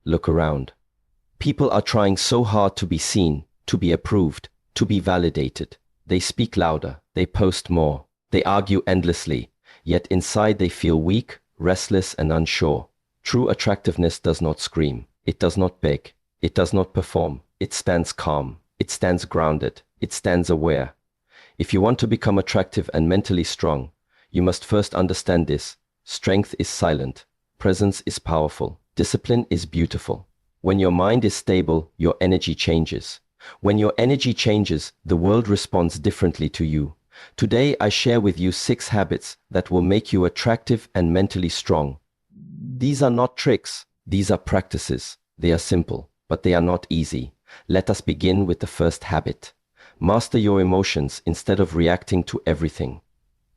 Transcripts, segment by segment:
Look around. People are trying so hard to be seen, to be approved, to be validated. They speak louder, they post more, they argue endlessly, yet inside they feel weak, restless, and unsure. True attractiveness does not scream, it does not beg, it does not perform, it stands calm, it stands grounded, it stands aware. If you want to become attractive and mentally strong, you must first understand this. Strength is silent, presence is powerful, discipline is beautiful. When your mind is stable, your energy changes. When your energy changes, the world responds differently to you. Today, I share with you 6 habits that will make you attractive and mentally strong. These are not tricks, these are practices. They are simple, but they are not easy. Let us begin with the first habit. Master your emotions instead of reacting to everything.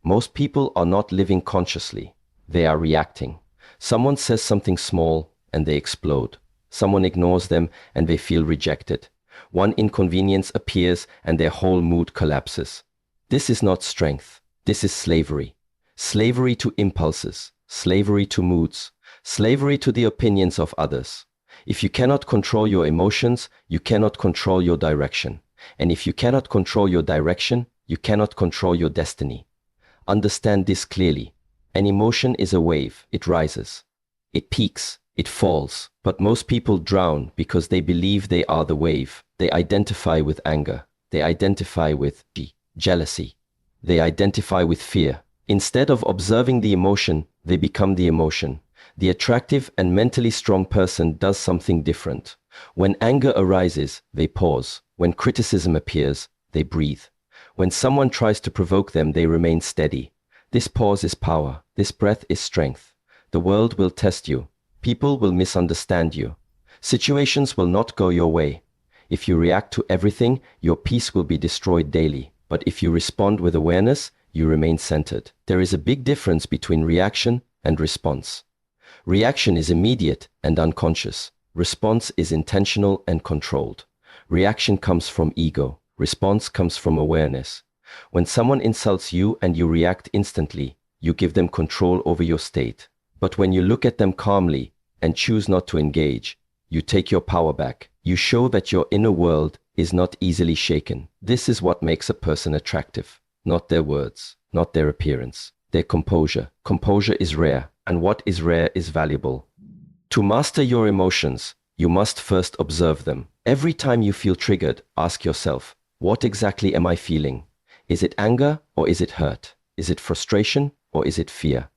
Most people are not living consciously. They are reacting. Someone says something small and they explode. Someone ignores them and they feel rejected. One inconvenience appears and their whole mood collapses. This is not strength. This is slavery. Slavery to impulses, slavery to moods, slavery to the opinions of others. If you cannot control your emotions, you cannot control your direction. And if you cannot control your direction, you cannot control your destiny. Understand this clearly. An emotion is a wave. It rises. It peaks. It falls. But most people drown because they believe they are the wave. They identify with anger. They identify with jealousy. They identify with fear. Instead of observing the emotion, they become the emotion. The attractive and mentally strong person does something different. When anger arises, they pause. When criticism appears, they breathe. When someone tries to provoke them, they remain steady. This pause is power. This breath is strength. The world will test you. People will misunderstand you. Situations will not go your way. If you react to everything, your peace will be destroyed daily. But if you respond with awareness, you remain centered. There is a big difference between reaction and response. Reaction is immediate and unconscious. Response is intentional and controlled. Reaction comes from ego. Response comes from awareness. When someone insults you and you react instantly, you give them control over your state. But when you look at them calmly and choose not to engage, you take your power back. You show that your inner world is not easily shaken. This is what makes a person attractive. Not their words, not their appearance, their composure. Composure is rare, and what is rare is valuable. To master your emotions, you must first observe them. Every time you feel triggered, ask yourself, what exactly am I feeling? Is it anger or is it hurt? Is it frustration or is it fear?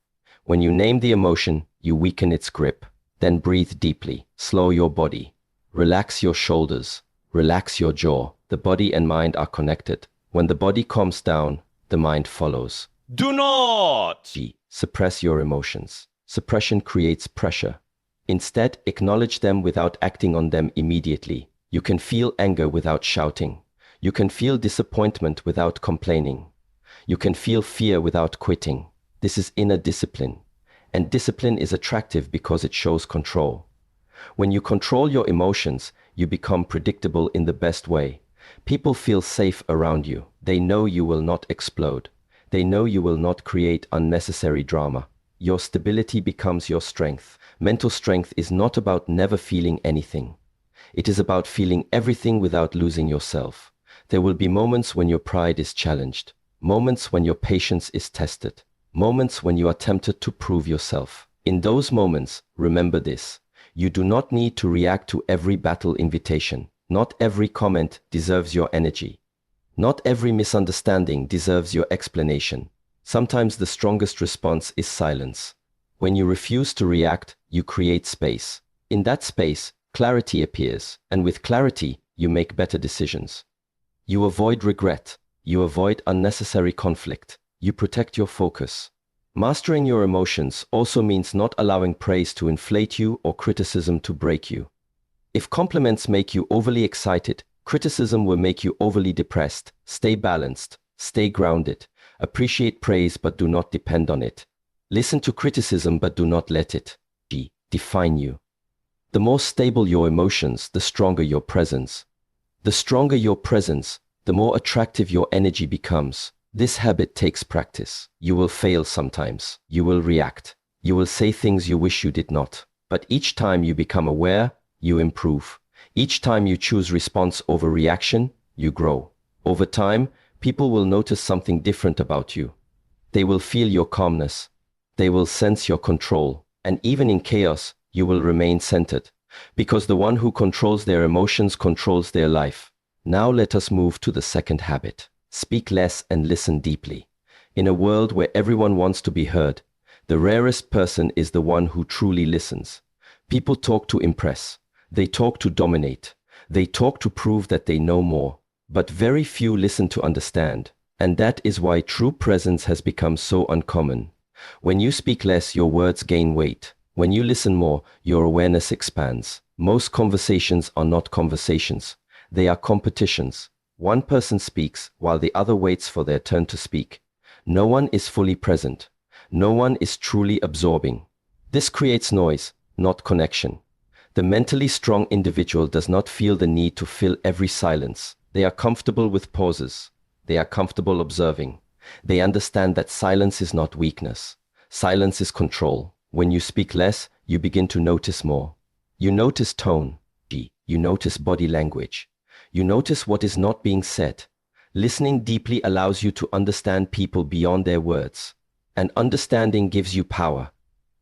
When you name the emotion, you weaken its grip. Then breathe deeply, slow your body. Relax your shoulders, relax your jaw. The body and mind are connected. When the body calms down, the mind follows. Do not Suppress your emotions. Suppression creates pressure. Instead, acknowledge them without acting on them immediately. You can feel anger without shouting. You can feel disappointment without complaining. You can feel fear without quitting. This is inner discipline. And discipline is attractive because it shows control. When you control your emotions, you become predictable in the best way. People feel safe around you. They know you will not explode. They know you will not create unnecessary drama. Your stability becomes your strength. Mental strength is not about never feeling anything. It is about feeling everything without losing yourself. There will be moments when your pride is challenged, moments when your patience is tested, moments when you are tempted to prove yourself. In those moments, remember this. You do not need to react to every battle invitation. Not every comment deserves your energy. Not every misunderstanding deserves your explanation. Sometimes the strongest response is silence. When you refuse to react, you create space. In that space, clarity appears, and with clarity, you make better decisions. You avoid regret. You avoid unnecessary conflict. You protect your focus. Mastering your emotions also means not allowing praise to inflate you or criticism to break you. If compliments make you overly excited, criticism will make you overly depressed. Stay balanced. Stay grounded. Appreciate praise but do not depend on it. Listen to criticism but do not let it define you. The more stable your emotions, the stronger your presence. The stronger your presence, the more attractive your energy becomes. This habit takes practice. You will fail sometimes. You will react. You will say things you wish you did not. But each time you become aware, you improve. Each time you choose response over reaction, you grow. Over time, people will notice something different about you. They will feel your calmness. They will sense your control. And even in chaos, you will remain centered. Because the one who controls their emotions controls their life. Now let us move to the second habit. Speak less and listen deeply. In a world where everyone wants to be heard, the rarest person is the one who truly listens. People talk to impress. They talk to dominate. They talk to prove that they know more. But very few listen to understand. And that is why true presence has become so uncommon. When you speak less, your words gain weight. When you listen more, your awareness expands. Most conversations are not conversations. They are competitions. One person speaks while the other waits for their turn to speak. No one is fully present. No one is truly absorbing. This creates noise, not connection. The mentally strong individual does not feel the need to fill every silence. They are comfortable with pauses. They are comfortable observing. They understand that silence is not weakness. Silence is control. When you speak less, you begin to notice more. You notice tone. You notice body language. You notice what is not being said. Listening deeply allows you to understand people beyond their words. And understanding gives you power.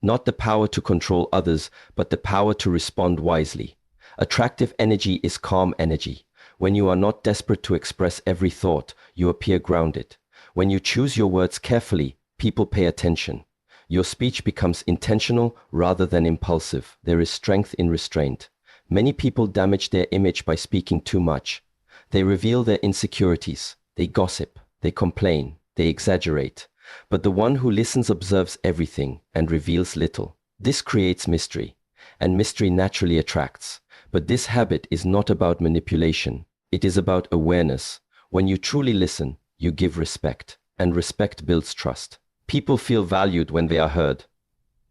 Not the power to control others, but the power to respond wisely. Attractive energy is calm energy. When you are not desperate to express every thought, you appear grounded. When you choose your words carefully, people pay attention. Your speech becomes intentional rather than impulsive. There is strength in restraint. Many people damage their image by speaking too much. They reveal their insecurities. They gossip. They complain. They exaggerate. But the one who listens observes everything and reveals little. This creates mystery, and mystery naturally attracts. But this habit is not about manipulation. It is about awareness. When you truly listen, you give respect, and respect builds trust. People feel valued when they are heard.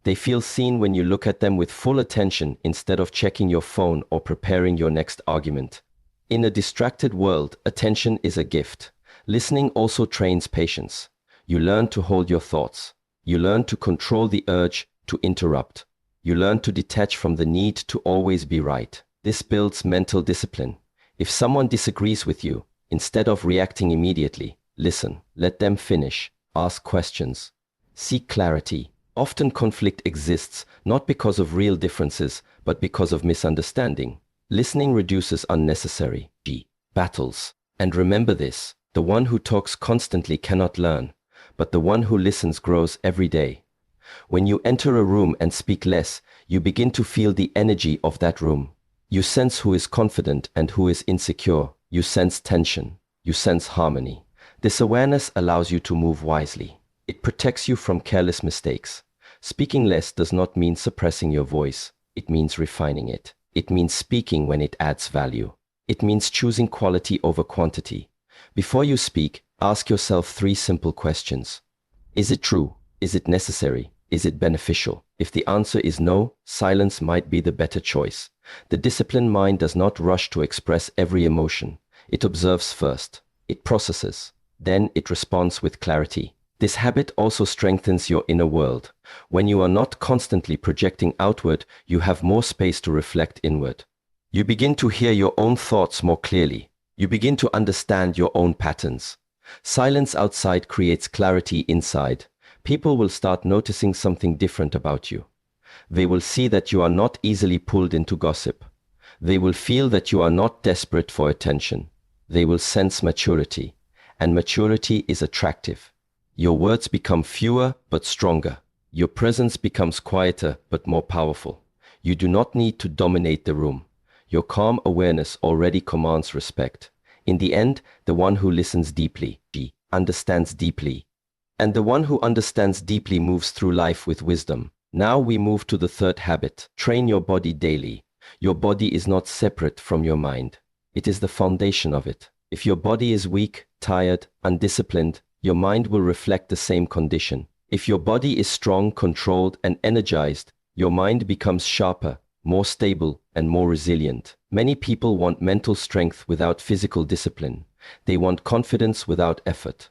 They feel seen when you look at them with full attention instead of checking your phone or preparing your next argument. In a distracted world, attention is a gift. Listening also trains patience. You learn to hold your thoughts. You learn to control the urge to interrupt. You learn to detach from the need to always be right. This builds mental discipline. If someone disagrees with you, instead of reacting immediately, listen, let them finish, ask questions, seek clarity. Often conflict exists not because of real differences, but because of misunderstanding. Listening reduces unnecessary battles. And remember this, the one who talks constantly cannot learn, but the one who listens grows every day. When you enter a room and speak less, you begin to feel the energy of that room. You sense who is confident and who is insecure. You sense tension. You sense harmony. This awareness allows you to move wisely. It protects you from careless mistakes. Speaking less does not mean suppressing your voice. It means refining it. It means speaking when it adds value. It means choosing quality over quantity. Before you speak, ask yourself 3 simple questions. Is it true? Is it necessary? Is it beneficial? If the answer is no, silence might be the better choice. The disciplined mind does not rush to express every emotion. It observes first. It processes. Then it responds with clarity. This habit also strengthens your inner world. When you are not constantly projecting outward, you have more space to reflect inward. You begin to hear your own thoughts more clearly. You begin to understand your own patterns. Silence outside creates clarity inside. People will start noticing something different about you. They will see that you are not easily pulled into gossip. They will feel that you are not desperate for attention. They will sense maturity, and maturity is attractive. Your words become fewer but stronger. Your presence becomes quieter but more powerful. You do not need to dominate the room. Your calm awareness already commands respect. In the end, the one who listens deeply, understands deeply. And the one who understands deeply moves through life with wisdom. Now we move to the third habit. Train your body daily. Your body is not separate from your mind. It is the foundation of it. If your body is weak, tired, undisciplined, your mind will reflect the same condition. If your body is strong, controlled, and energized, your mind becomes sharper, more stable, and more resilient. Many people want mental strength without physical discipline. They want confidence without effort.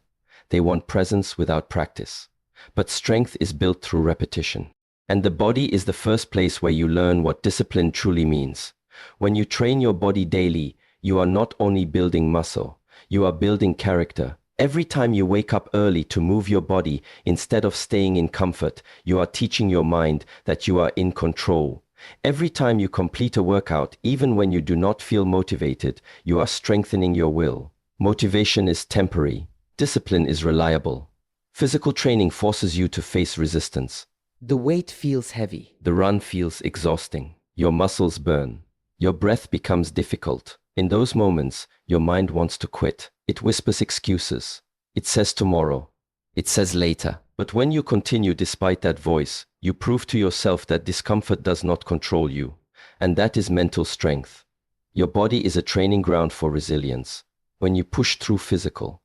They want presence without practice. But strength is built through repetition. And the body is the first place where you learn what discipline truly means. When you train your body daily, you are not only building muscle, you are building character. Every time you wake up early to move your body instead of staying in comfort, you are teaching your mind that you are in control. Every time you complete a workout, even when you do not feel motivated, you are strengthening your will. Motivation is temporary. Discipline is reliable. Physical training forces you to face resistance. The weight feels heavy. The run feels exhausting. Your muscles burn. Your breath becomes difficult. In those moments, your mind wants to quit. It whispers excuses. It says tomorrow. It says later. But when you continue despite that voice, you prove to yourself that discomfort does not control you. And that is mental strength. Your body is a training ground for resilience. When you push through physical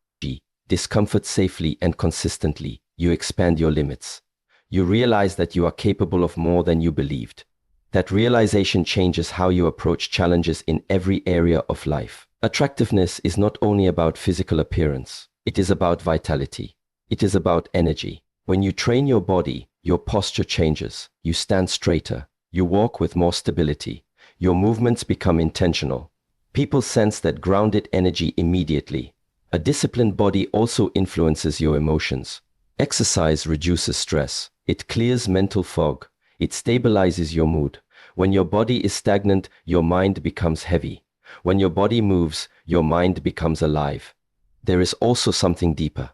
discomfort safely and consistently, you expand your limits. You realize that you are capable of more than you believed. That realization changes how you approach challenges in every area of life. Attractiveness is not only about physical appearance. It is about vitality. It is about energy. When you train your body, your posture changes. You stand straighter. You walk with more stability. Your movements become intentional. People sense that grounded energy immediately. A disciplined body also influences your emotions. Exercise reduces stress. It clears mental fog. It stabilizes your mood. When your body is stagnant, your mind becomes heavy. When your body moves, your mind becomes alive. There is also something deeper.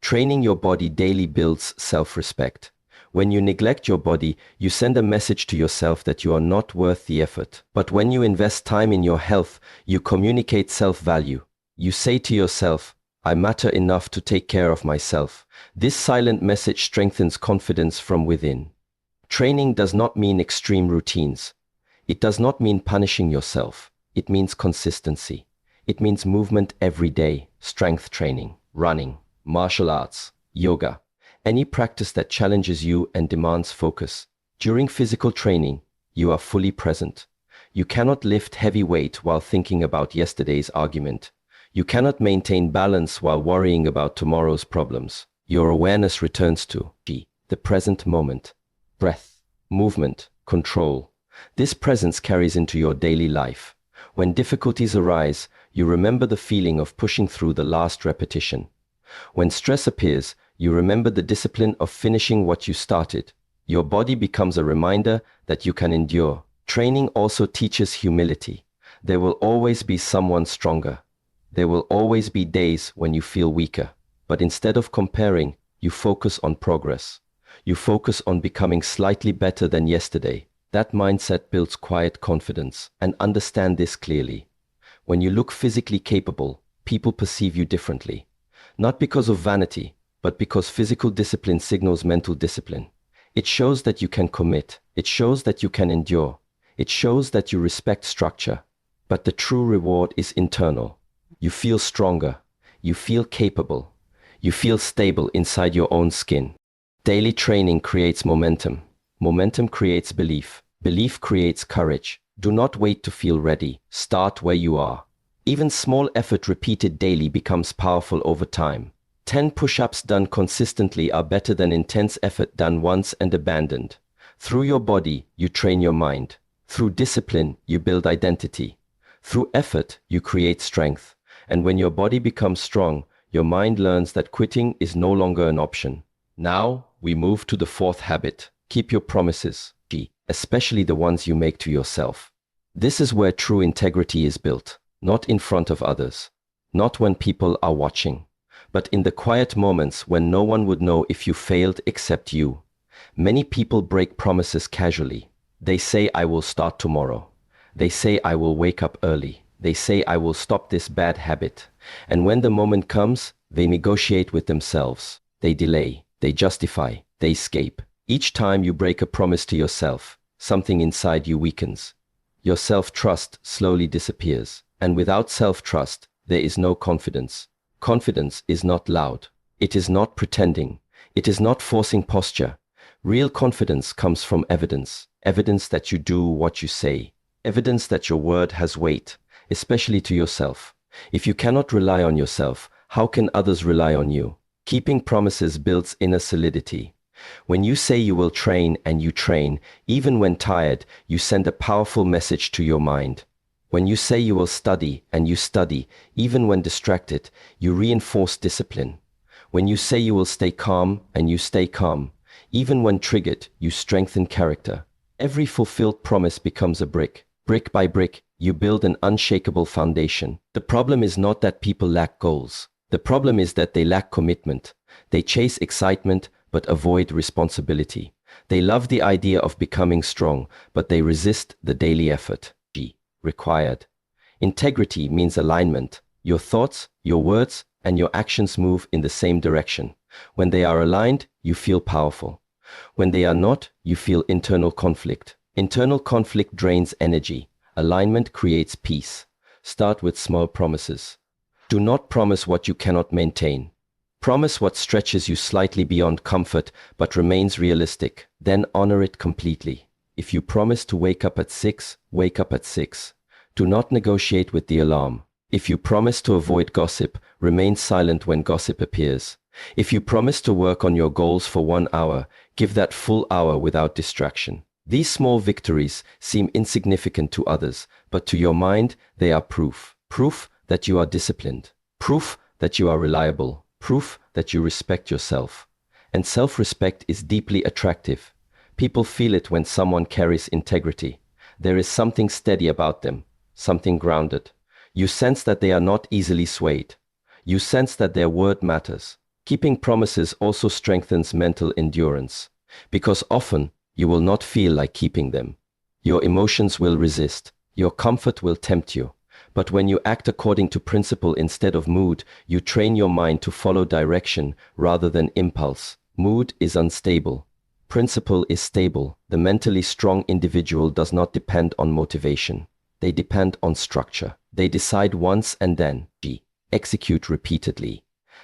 Training your body daily builds self-respect. When you neglect your body, you send a message to yourself that you are not worth the effort. But when you invest time in your health, you communicate self-value. You say to yourself, I matter enough to take care of myself. This silent message strengthens confidence from within. Training does not mean extreme routines. It does not mean punishing yourself. It means consistency. It means movement every day, strength training, running, martial arts, yoga, any practice that challenges you and demands focus. During physical training, you are fully present. You cannot lift heavy weight while thinking about yesterday's argument. You cannot maintain balance while worrying about tomorrow's problems. Your awareness returns to the present moment. Breath, movement, control. This presence carries into your daily life. When difficulties arise, you remember the feeling of pushing through the last repetition. When stress appears, you remember the discipline of finishing what you started. Your body becomes a reminder that you can endure. Training also teaches humility. There will always be someone stronger. There will always be days when you feel weaker. But instead of comparing, you focus on progress. You focus on becoming slightly better than yesterday. That mindset builds quiet confidence. And understand this clearly. When you look physically capable, people perceive you differently. Not because of vanity, but because physical discipline signals mental discipline. It shows that you can commit. It shows that you can endure. It shows that you respect structure. But the true reward is internal. You feel stronger. You feel capable. You feel stable inside your own skin. Daily training creates momentum. Momentum creates belief. Belief creates courage. Do not wait to feel ready. Start where you are. Even small effort repeated daily becomes powerful over time. 10 push-ups done consistently are better than intense effort done once and abandoned. Through your body, you train your mind. Through discipline, you build identity. Through effort, you create strength. And when your body becomes strong, your mind learns that quitting is no longer an option. Now, we move to the fourth habit. Keep your promises, especially the ones you make to yourself. This is where true integrity is built, not in front of others, not when people are watching, but in the quiet moments when no one would know if you failed except you. Many people break promises casually. They say, I will start tomorrow. They say, I will wake up early. They say, I will stop this bad habit. And when the moment comes, they negotiate with themselves. They delay, they justify, they escape. Each time you break a promise to yourself, something inside you weakens. Your self-trust slowly disappears. And without self-trust, there is no confidence. Confidence is not loud. It is not pretending. It is not forcing posture. Real confidence comes from evidence. Evidence that you do what you say. Evidence that your word has weight, especially to yourself. If you cannot rely on yourself, how can others rely on you? Keeping promises builds inner solidity. When you say you will train and you train, even when tired, you send a powerful message to your mind. When you say you will study and you study, even when distracted, you reinforce discipline. When you say you will stay calm and you stay calm, even when triggered, you strengthen character. Every fulfilled promise becomes a brick. Brick by brick, you build an unshakable foundation. The problem is not that people lack goals. The problem is that they lack commitment. They chase excitement but avoid responsibility. They love the idea of becoming strong, but they resist the daily effort required. Integrity means alignment. Your thoughts, your words, and your actions move in the same direction. When they are aligned, you feel powerful. When they are not, you feel internal conflict. Internal conflict drains energy. Alignment creates peace. Start with small promises. Do not promise what you cannot maintain. Promise what stretches you slightly beyond comfort but remains realistic. Then honor it completely. If you promise to wake up at 6, wake up at 6. Do not negotiate with the alarm. If you promise to avoid gossip, remain silent when gossip appears. If you promise to work on your goals for 1 hour, give that full hour without distraction. These small victories seem insignificant to others, but to your mind, they are proof. Proof that you are disciplined. Proof that you are reliable. Proof that you respect yourself. And self-respect is deeply attractive. People feel it when someone carries integrity. There is something steady about them, something grounded. You sense that they are not easily swayed. You sense that their word matters. Keeping promises also strengthens mental endurance, because often you will not feel like keeping them. Your emotions will resist. Your comfort will tempt you. But when you act according to principle instead of mood, you train your mind to follow direction rather than impulse. Mood is unstable. Principle is stable. The mentally strong individual does not depend on motivation. They depend on structure. They decide once and then execute repeatedly.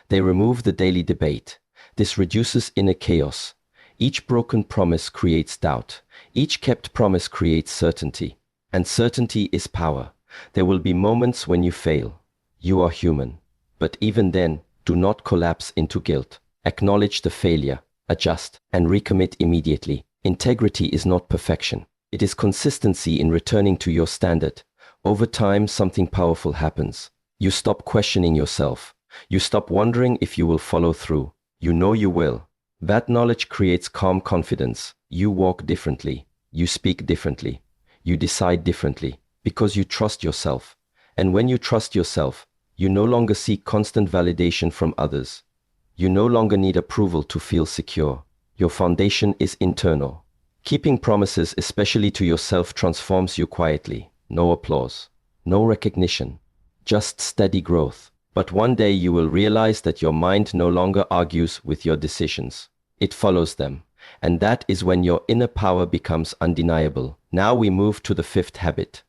They remove the daily debate. This reduces inner chaos. Each broken promise creates doubt. Each kept promise creates certainty. And certainty is power. There will be moments when you fail. You are human. But even then, do not collapse into guilt. Acknowledge the failure, adjust, and recommit immediately. Integrity is not perfection. It is consistency in returning to your standard. Over time, something powerful happens. You stop questioning yourself. You stop wondering if you will follow through. You know you will. That knowledge creates calm confidence. You walk differently. You speak differently. You decide differently because you trust yourself. And when you trust yourself, you no longer seek constant validation from others. You no longer need approval to feel secure. Your foundation is internal. Keeping promises, especially to yourself, transforms you quietly. No applause, no recognition, just steady growth. But one day you will realize that your mind no longer argues with your decisions. It follows them. And that is when your inner power becomes undeniable. Now we move to the 5th habit.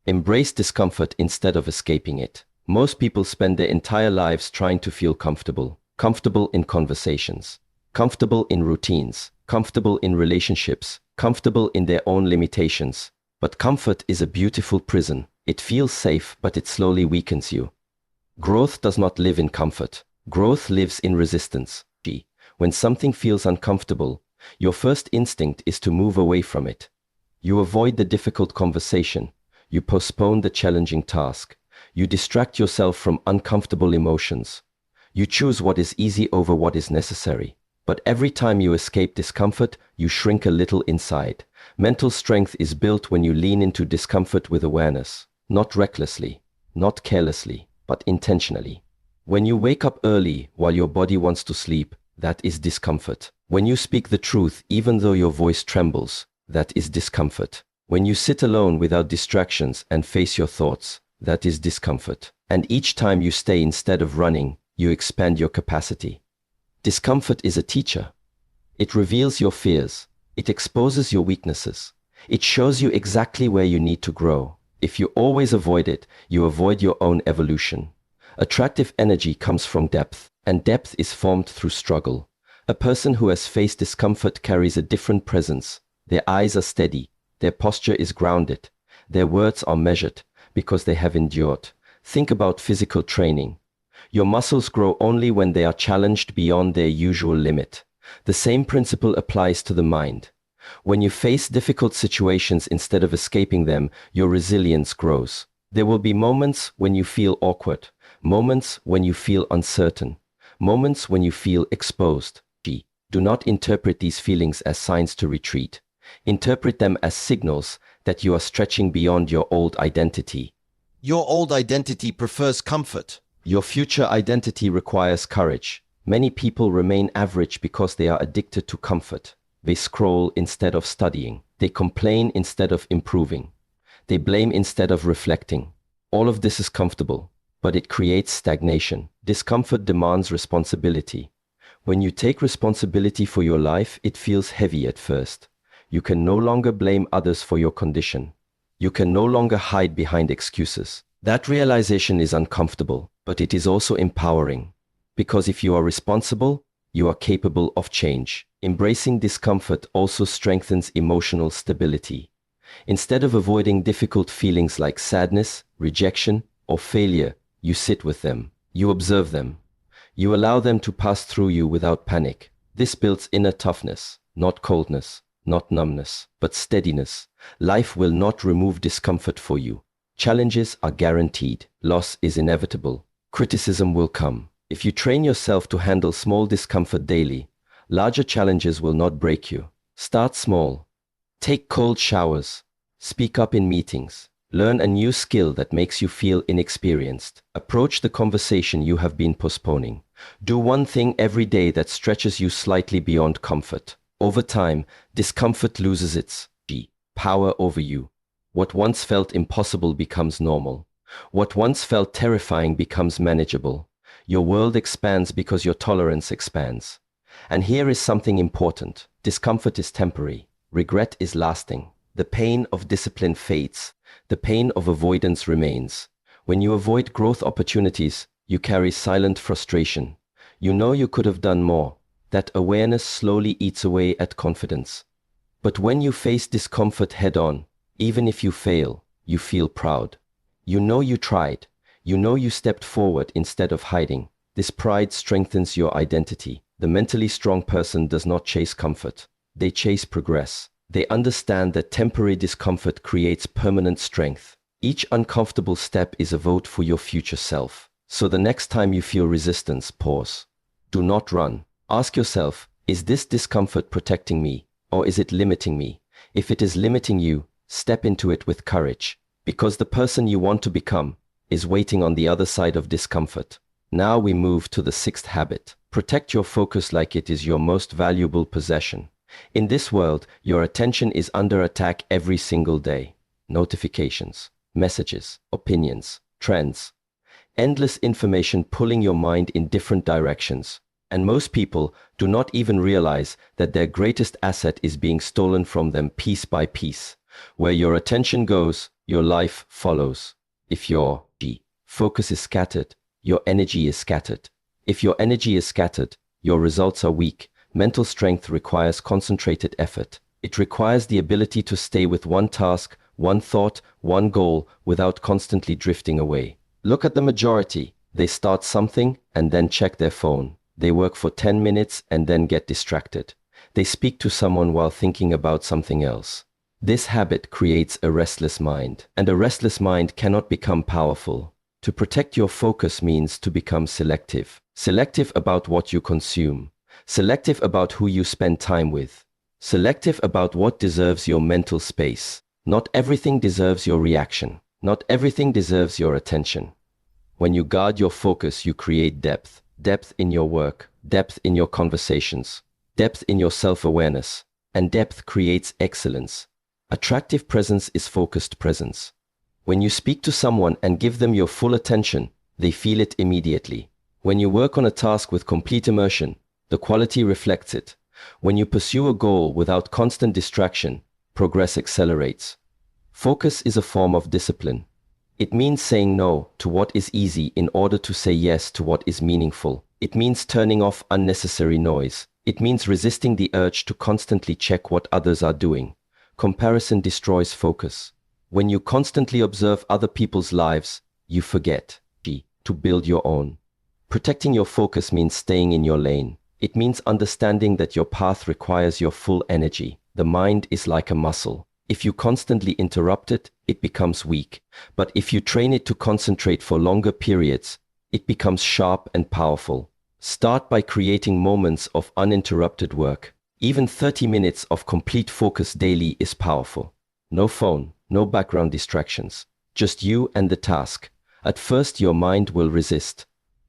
Embrace discomfort instead of escaping it. Most people spend their entire lives trying to feel comfortable. Comfortable in conversations. Comfortable in routines. Comfortable in relationships. Comfortable in their own limitations. But comfort is a beautiful prison. It feels safe, but it slowly weakens you. Growth does not live in comfort. Growth lives in resistance. When something feels uncomfortable, your first instinct is to move away from it. You avoid the difficult conversation. You postpone the challenging task. You distract yourself from uncomfortable emotions. You choose what is easy over what is necessary. But every time you escape discomfort, you shrink a little inside. Mental strength is built when you lean into discomfort with awareness. Not recklessly, not carelessly, but intentionally. When you wake up early while your body wants to sleep, that is discomfort. When you speak the truth even though your voice trembles, that is discomfort. When you sit alone without distractions and face your thoughts, that is discomfort. And each time you stay instead of running, you expand your capacity. Discomfort is a teacher. It reveals your fears. It exposes your weaknesses. It shows you exactly where you need to grow. If you always avoid it, you avoid your own evolution. Attractive energy comes from depth, and depth is formed through struggle. A person who has faced discomfort carries a different presence. Their eyes are steady. Their posture is grounded. Their words are measured because they have endured. Think about physical training. Your muscles grow only when they are challenged beyond their usual limit. The same principle applies to the mind. When you face difficult situations instead of escaping them, your resilience grows. There will be moments when you feel awkward, moments when you feel uncertain, moments when you feel exposed. Do not interpret these feelings as signs to retreat. Interpret them as signals that you are stretching beyond your old identity. Your old identity prefers comfort. Your future identity requires courage. Many people remain average because they are addicted to comfort. They scroll instead of studying. They complain instead of improving. They blame instead of reflecting. All of this is comfortable, but it creates stagnation. Discomfort demands responsibility. When you take responsibility for your life, it feels heavy at first. You can no longer blame others for your condition. You can no longer hide behind excuses. That realization is uncomfortable, but it is also empowering. Because if you are responsible, you are capable of change. Embracing discomfort also strengthens emotional stability. Instead of avoiding difficult feelings like sadness, rejection, or failure, you sit with them. You observe them. You allow them to pass through you without panic. This builds inner toughness, not coldness, not numbness, but steadiness. Life will not remove discomfort for you. Challenges are guaranteed. Loss is inevitable. Criticism will come. If you train yourself to handle small discomfort daily, larger challenges will not break you. Start small. Take cold showers. Speak up in meetings. Learn a new skill that makes you feel inexperienced. Approach the conversation you have been postponing. Do one thing every day that stretches you slightly beyond comfort. Over time, discomfort loses its power over you. What once felt impossible becomes normal. What once felt terrifying becomes manageable. Your world expands because your tolerance expands. And here is something important. Discomfort is temporary. Regret is lasting. The pain of discipline fades. The pain of avoidance remains. When you avoid growth opportunities, you carry silent frustration. You know you could have done more. That awareness slowly eats away at confidence. But when you face discomfort head-on, even if you fail, you feel proud. You know you tried. You know you stepped forward instead of hiding. This pride strengthens your identity. The mentally strong person does not chase comfort. They chase progress. They understand that temporary discomfort creates permanent strength. Each uncomfortable step is a vote for your future self. So the next time you feel resistance, pause. Do not run. Ask yourself, is this discomfort protecting me, or is it limiting me? If it is limiting you, step into it with courage, because the person you want to become is waiting on the other side of discomfort. Now we move to the sixth habit. Protect your focus like it is your most valuable possession. In this world, your attention is under attack every single day. Notifications, messages, opinions, trends. Endless information pulling your mind in different directions. And most people do not even realize that their greatest asset is being stolen from them piece by piece. Where your attention goes, your life follows. If your focus is scattered, your energy is scattered. If your energy is scattered, your results are weak. Mental strength requires concentrated effort. It requires the ability to stay with one task, one thought, one goal without constantly drifting away. Look at the majority. They start something and then check their phone. They work for 10 minutes and then get distracted. They speak to someone while thinking about something else. This habit creates a restless mind, and a restless mind cannot become powerful. To protect your focus means to become selective. Selective about what you consume. Selective about who you spend time with. Selective about what deserves your mental space. Not everything deserves your reaction. Not everything deserves your attention. When you guard your focus, you create depth. Depth in your work, depth in your conversations, depth in your self-awareness, and depth creates excellence. Attractive presence is focused presence. When you speak to someone and give them your full attention, they feel it immediately. When you work on a task with complete immersion, the quality reflects it. When you pursue a goal without constant distraction, progress accelerates. Focus is a form of discipline. It means saying no to what is easy in order to say yes to what is meaningful. It means turning off unnecessary noise. It means resisting the urge to constantly check what others are doing. Comparison destroys focus. When you constantly observe other people's lives, you forget to build your own. Protecting your focus means staying in your lane. It means understanding that your path requires your full energy. The mind is like a muscle. If you constantly interrupt it, it becomes weak. But if you train it to concentrate for longer periods, it becomes sharp and powerful. Start by creating moments of uninterrupted work. Even 30 minutes of complete focus daily is powerful. No phone, no background distractions. Just you and the task. At first your mind will resist.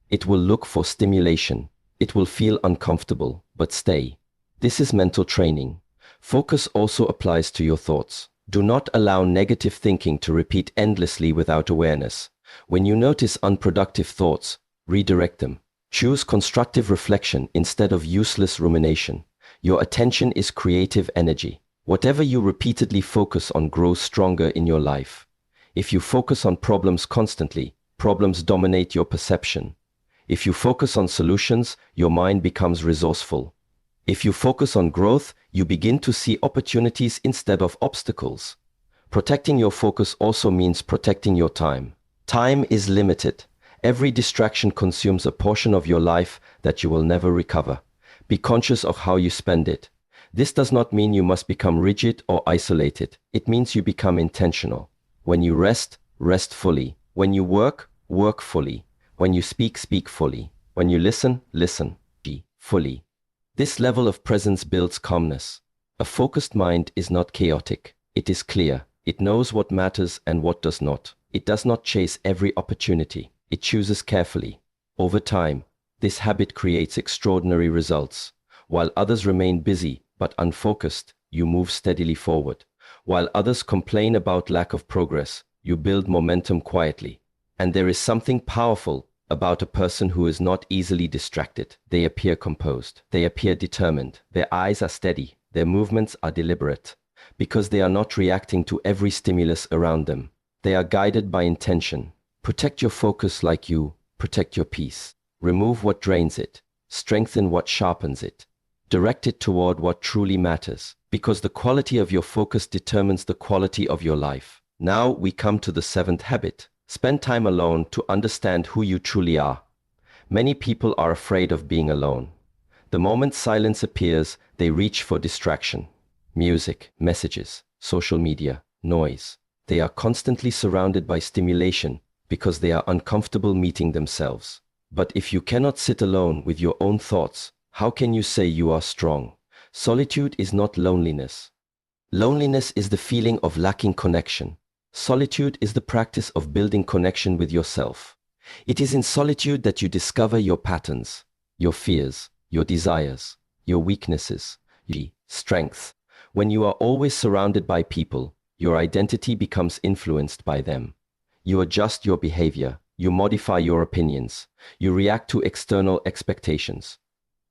It will look for stimulation. It will feel uncomfortable, but stay. This is mental training. Focus also applies to your thoughts. Do not allow negative thinking to repeat endlessly without awareness. When you notice unproductive thoughts, redirect them. Choose constructive reflection instead of useless rumination. Your attention is creative energy. Whatever you repeatedly focus on grows stronger in your life. If you focus on problems constantly, problems dominate your perception. If you focus on solutions, your mind becomes resourceful. If you focus on growth, you begin to see opportunities instead of obstacles. Protecting your focus also means protecting your time. Time is limited. Every distraction consumes a portion of your life that you will never recover. Be conscious of how you spend it. This does not mean you must become rigid or isolated. It means you become intentional. When you rest, rest fully. When you work, work fully. When you speak, speak fully. When you listen, listen fully. This level of presence builds calmness. A focused mind is not chaotic. It is clear. It knows what matters and what does not. It does not chase every opportunity. It chooses carefully. Over time, this habit creates extraordinary results. While others remain busy but unfocused, you move steadily forward. While others complain about lack of progress, you build momentum quietly. And there is something powerful about a person who is not easily distracted. They appear composed. They appear determined. Their eyes are steady. Their movements are deliberate. Because they are not reacting to every stimulus around them. They are guided by intention. Protect your focus like you protect your peace. Remove what drains it. Strengthen what sharpens it. Direct it toward what truly matters. Because the quality of your focus determines the quality of your life. Now we come to the seventh habit. Spend time alone to understand who you truly are. Many people are afraid of being alone. The moment silence appears, they reach for distraction. Music, messages, social media, noise. They are constantly surrounded by stimulation because they are uncomfortable meeting themselves. But if you cannot sit alone with your own thoughts, how can you say you are strong? Solitude is not loneliness. Loneliness is the feeling of lacking connection. Solitude is the practice of building connection with yourself. It is in solitude that you discover your patterns, your fears, your desires, your weaknesses, your strengths. When you are always surrounded by people, your identity becomes influenced by them. You adjust your behavior, you modify your opinions, you react to external expectations.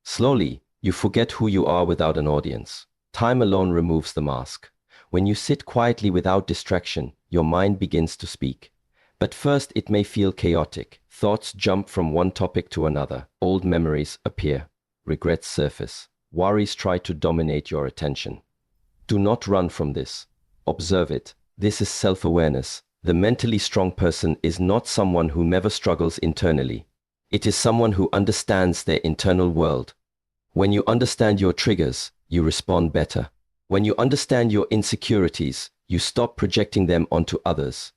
Slowly, you forget who you are without an audience. Time alone removes the mask. When you sit quietly without distraction, your mind begins to speak. But first it may feel chaotic. Thoughts jump from one topic to another. Old memories appear. Regrets surface. Worries try to dominate your attention. Do not run from this. Observe it. This is self-awareness. The mentally strong person is not someone who never struggles internally. It is someone who understands their internal world. When you understand your triggers, you respond better. When you understand your insecurities, you stop projecting them onto others.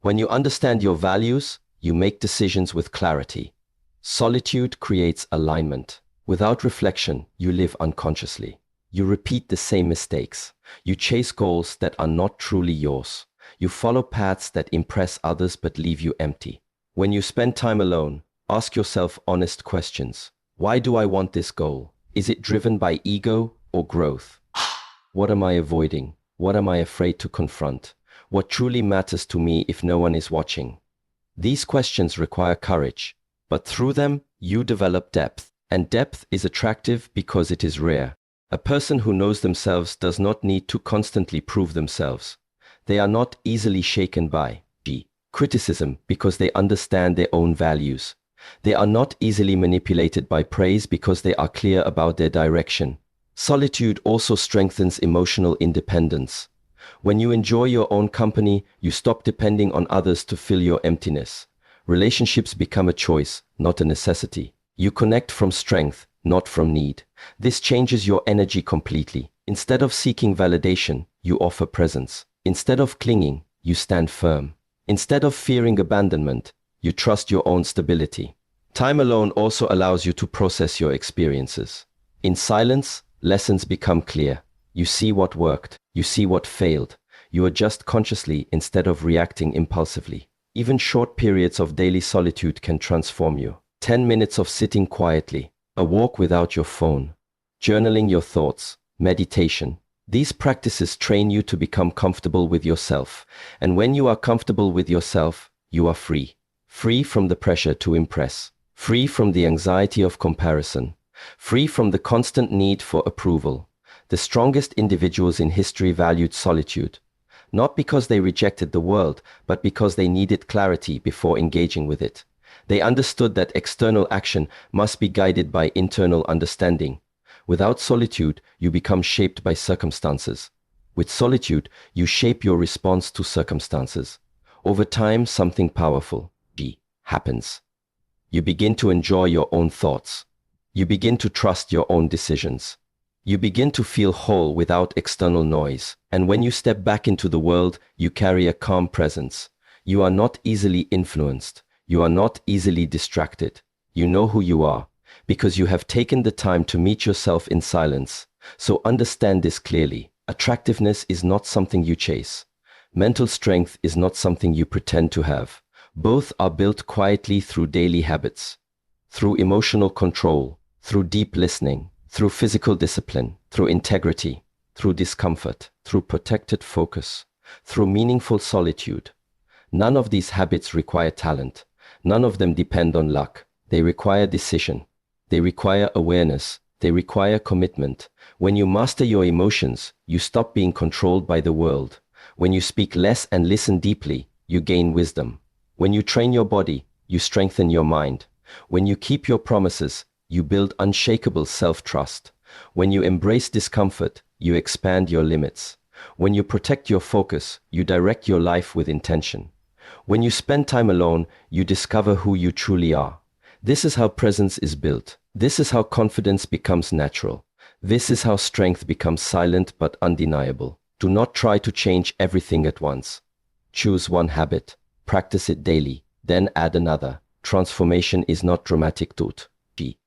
When you understand your values, you make decisions with clarity. Solitude creates alignment. Without reflection, you live unconsciously. You repeat the same mistakes. You chase goals that are not truly yours. You follow paths that impress others but leave you empty. When you spend time alone, ask yourself honest questions. Why do I want this goal? Is it driven by ego or growth? What am I avoiding? What am I afraid to confront? What truly matters to me if no one is watching? These questions require courage, but through them, you develop depth. And depth is attractive because it is rare. A person who knows themselves does not need to constantly prove themselves. They are not easily shaken by criticism because they understand their own values. They are not easily manipulated by praise because they are clear about their direction. Solitude also strengthens emotional independence. When you enjoy your own company, you stop depending on others to fill your emptiness. Relationships become a choice, not a necessity. You connect from strength, not from need. This changes your energy completely. Instead of seeking validation, you offer presence. Instead of clinging, you stand firm. Instead of fearing abandonment, you trust your own stability. Time alone also allows you to process your experiences. In silence, lessons become clear. You see what worked, you see what failed. You adjust consciously instead of reacting impulsively. Even short periods of daily solitude can transform you. 10 minutes of sitting quietly, a walk without your phone, journaling your thoughts, meditation. These practices train you to become comfortable with yourself. And when you are comfortable with yourself, you are free. Free from the pressure to impress. Free from the anxiety of comparison. Free from the constant need for approval. The strongest individuals in history valued solitude. Not because they rejected the world, but because they needed clarity before engaging with it. They understood that external action must be guided by internal understanding. Without solitude, you become shaped by circumstances. With solitude, you shape your response to circumstances. Over time, something powerful happens. You begin to enjoy your own thoughts. You begin to trust your own decisions. You begin to feel whole without external noise. And when you step back into the world, you carry a calm presence. You are not easily influenced. You are not easily distracted. You know who you are, because you have taken the time to meet yourself in silence. So understand this clearly. Attractiveness is not something you chase. Mental strength is not something you pretend to have. Both are built quietly through daily habits, through emotional control, through deep listening, through physical discipline, through integrity, through discomfort, through protected focus, through meaningful solitude. None of these habits require talent. None of them depend on luck. They require decision. They require awareness. They require commitment. When you master your emotions, you stop being controlled by the world. When you speak less and listen deeply, you gain wisdom. When you train your body, you strengthen your mind. When you keep your promises, you build unshakable self-trust. When you embrace discomfort, you expand your limits. When you protect your focus, you direct your life with intention. When you spend time alone, you discover who you truly are. This is how presence is built. This is how confidence becomes natural. This is how strength becomes silent but undeniable. Do not try to change everything at once. Choose one habit. Practice it daily. Then add another. Transformation is not dramatic, it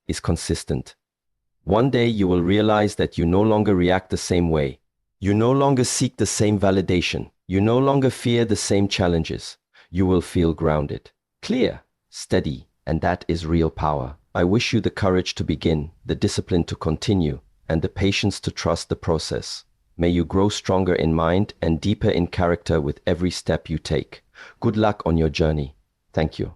is consistent. One day you will realize that you no longer react the same way. You no longer seek the same validation. You no longer fear the same challenges. You will feel grounded, clear, steady, and that is real power. I wish you the courage to begin, the discipline to continue, and the patience to trust the process. May you grow stronger in mind and deeper in character with every step you take. Good luck on your journey. Thank you.